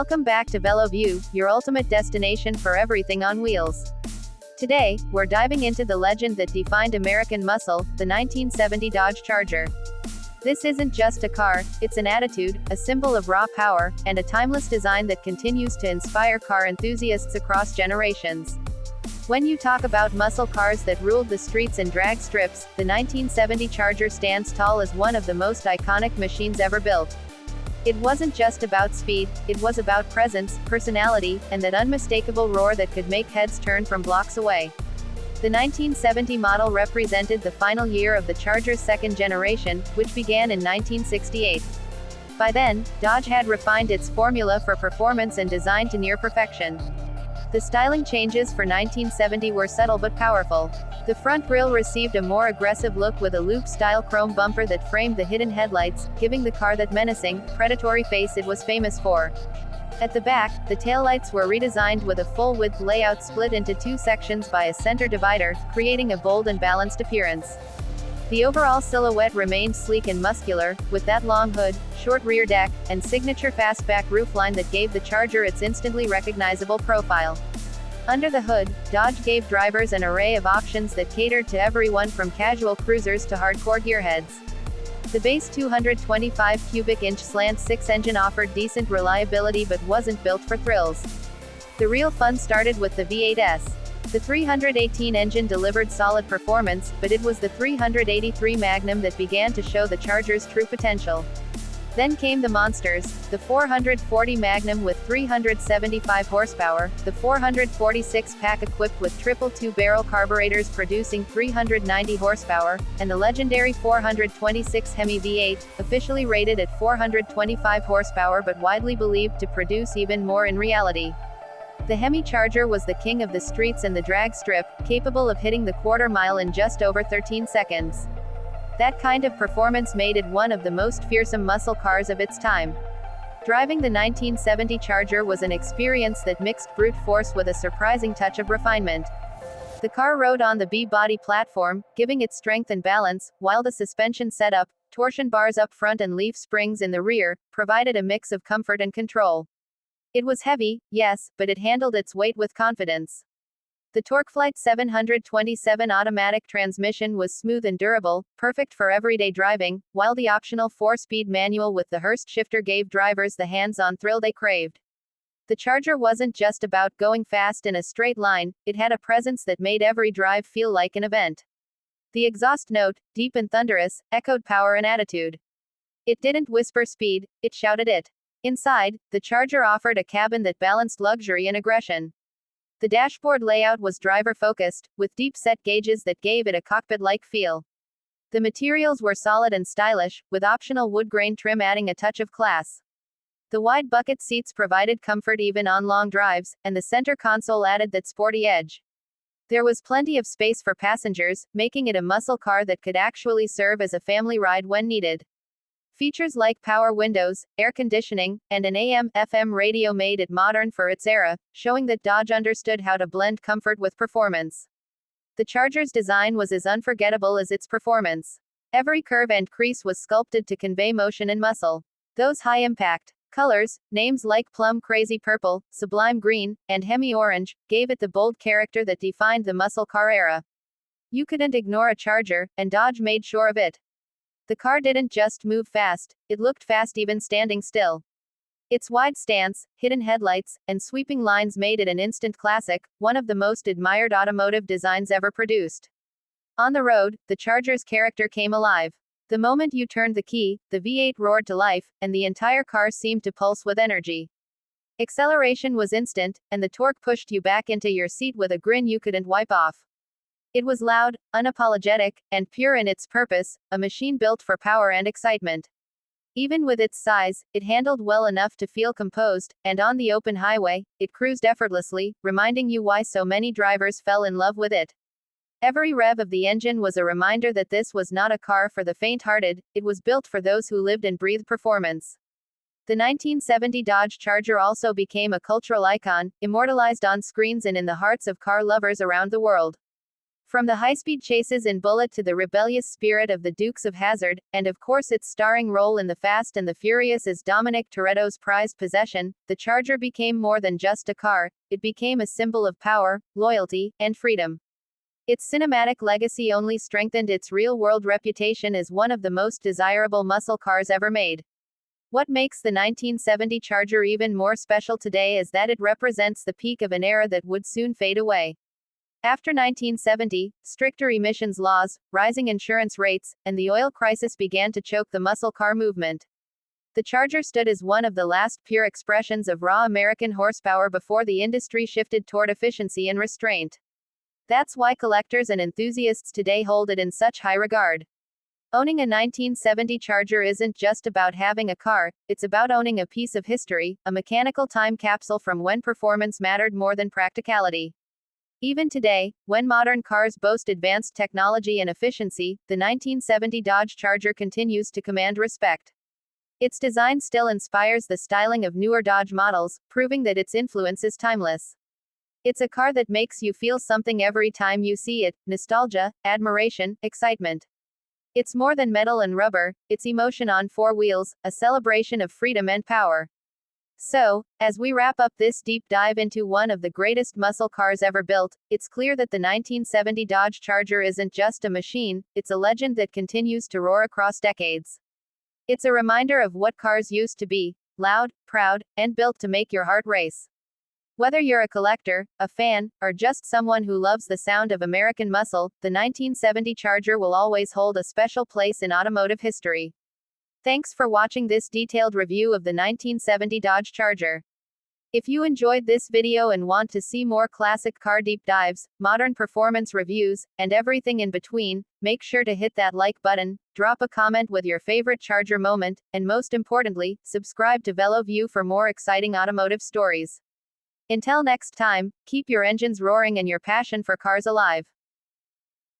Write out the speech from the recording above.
Welcome back to VeloView, your ultimate destination for everything on wheels. Today, we're diving into the legend that defined American muscle, the 1970 Dodge Charger. This isn't just a car, it's an attitude, a symbol of raw power, and a timeless design that continues to inspire car enthusiasts across generations. When you talk about muscle cars that ruled the streets and drag strips, the 1970 Charger stands tall as one of the most iconic machines ever built. It wasn't just about speed, it was about presence, personality, and that unmistakable roar that could make heads turn from blocks away. The 1970 model represented the final year of the Charger's second generation, which began in 1968. By then, Dodge had refined its formula for performance and design to near perfection. The styling changes for 1970 were subtle but powerful. The front grille received a more aggressive look with a loop-style chrome bumper that framed the hidden headlights, giving the car that menacing, predatory face it was famous for. At the back, the taillights were redesigned with a full-width layout split into two sections by a center divider, creating a bold and balanced appearance. The overall silhouette remained sleek and muscular, with that long hood, short rear deck, and signature fastback roofline that gave the Charger its instantly recognizable profile. Under the hood, Dodge gave drivers an array of options that catered to everyone from casual cruisers to hardcore gearheads. The base 225 cubic inch slant 6 engine offered decent reliability but wasn't built for thrills. The real fun started with the V8s. The 318 engine delivered solid performance, but it was the 383 Magnum that began to show the Charger's true potential. Then came the monsters, the 440 Magnum with 375 horsepower, the 446 pack equipped with triple two-barrel carburetors producing 390 horsepower, and the legendary 426 Hemi V8, officially rated at 425 horsepower but widely believed to produce even more in reality. The Hemi Charger was the king of the streets and the drag strip, capable of hitting the quarter mile in just over 13 seconds. That kind of performance made it one of the most fearsome muscle cars of its time. Driving the 1970 Charger was an experience that mixed brute force with a surprising touch of refinement. The car rode on the B-body platform, giving it strength and balance, while the suspension setup, torsion bars up front and leaf springs in the rear, provided a mix of comfort and control. It was heavy, yes, but it handled its weight with confidence. The TorqueFlite 727 automatic transmission was smooth and durable, perfect for everyday driving, while the optional 4-speed manual with the Hurst shifter gave drivers the hands-on thrill they craved. The Charger wasn't just about going fast in a straight line, it had a presence that made every drive feel like an event. The exhaust note, deep and thunderous, echoed power and attitude. It didn't whisper speed, it shouted it. Inside, the Charger offered a cabin that balanced luxury and aggression. The dashboard layout was driver-focused, with deep-set gauges that gave it a cockpit-like feel. The materials were solid and stylish, with optional wood grain trim adding a touch of class. The wide bucket seats provided comfort even on long drives, and the center console added that sporty edge. There was plenty of space for passengers, making it a muscle car that could actually serve as a family ride when needed. Features like power windows, air conditioning, and an AM/FM radio made it modern for its era, showing that Dodge understood how to blend comfort with performance. The Charger's design was as unforgettable as its performance. Every curve and crease was sculpted to convey motion and muscle. Those high-impact colors, names like Plum Crazy Purple, Sublime Green, and Hemi Orange, gave it the bold character that defined the muscle car era. You couldn't ignore a Charger, and Dodge made sure of it. The car didn't just move fast, it looked fast even standing still. Its wide stance, hidden headlights, and sweeping lines made it an instant classic, one of the most admired automotive designs ever produced. On the road, the Charger's character came alive. The moment you turned the key, the V8 roared to life, and the entire car seemed to pulse with energy. Acceleration was instant, and the torque pushed you back into your seat with a grin you couldn't wipe off. It was loud, unapologetic, and pure in its purpose, a machine built for power and excitement. Even with its size, it handled well enough to feel composed, and on the open highway, it cruised effortlessly, reminding you why so many drivers fell in love with it. Every rev of the engine was a reminder that this was not a car for the faint-hearted, it was built for those who lived and breathed performance. The 1970 Dodge Charger also became a cultural icon, immortalized on screens and in the hearts of car lovers around the world. From the high-speed chases in Bullitt to the rebellious spirit of the Dukes of Hazzard, and of course its starring role in The Fast and the Furious as Dominic Toretto's prized possession, the Charger became more than just a car, it became a symbol of power, loyalty, and freedom. Its cinematic legacy only strengthened its real-world reputation as one of the most desirable muscle cars ever made. What makes the 1970 Charger even more special today is that it represents the peak of an era that would soon fade away. After 1970, stricter emissions laws, rising insurance rates, and the oil crisis began to choke the muscle car movement. The Charger stood as one of the last pure expressions of raw American horsepower before the industry shifted toward efficiency and restraint. That's why collectors and enthusiasts today hold it in such high regard. Owning a 1970 Charger isn't just about having a car, it's about owning a piece of history, a mechanical time capsule from when performance mattered more than practicality. Even today, when modern cars boast advanced technology and efficiency, the 1970 Dodge Charger continues to command respect. Its design still inspires the styling of newer Dodge models, proving that its influence is timeless. It's a car that makes you feel something every time you see it: nostalgia, admiration, excitement. It's more than metal and rubber, it's emotion on four wheels, a celebration of freedom and power. So, as we wrap up this deep dive into one of the greatest muscle cars ever built, it's clear that the 1970 Dodge Charger isn't just a machine, it's a legend that continues to roar across decades. It's a reminder of what cars used to be: loud, proud, and built to make your heart race. Whether you're a collector, a fan, or just someone who loves the sound of American muscle, the 1970 Charger will always hold a special place in automotive history. Thanks for watching this detailed review of the 1970 Dodge Charger. If you enjoyed this video and want to see more classic car deep dives, modern performance reviews, and everything in between, make sure to hit that like button, drop a comment with your favorite Charger moment, and most importantly, subscribe to VeloView for more exciting automotive stories. Until next time, keep your engines roaring and your passion for cars alive.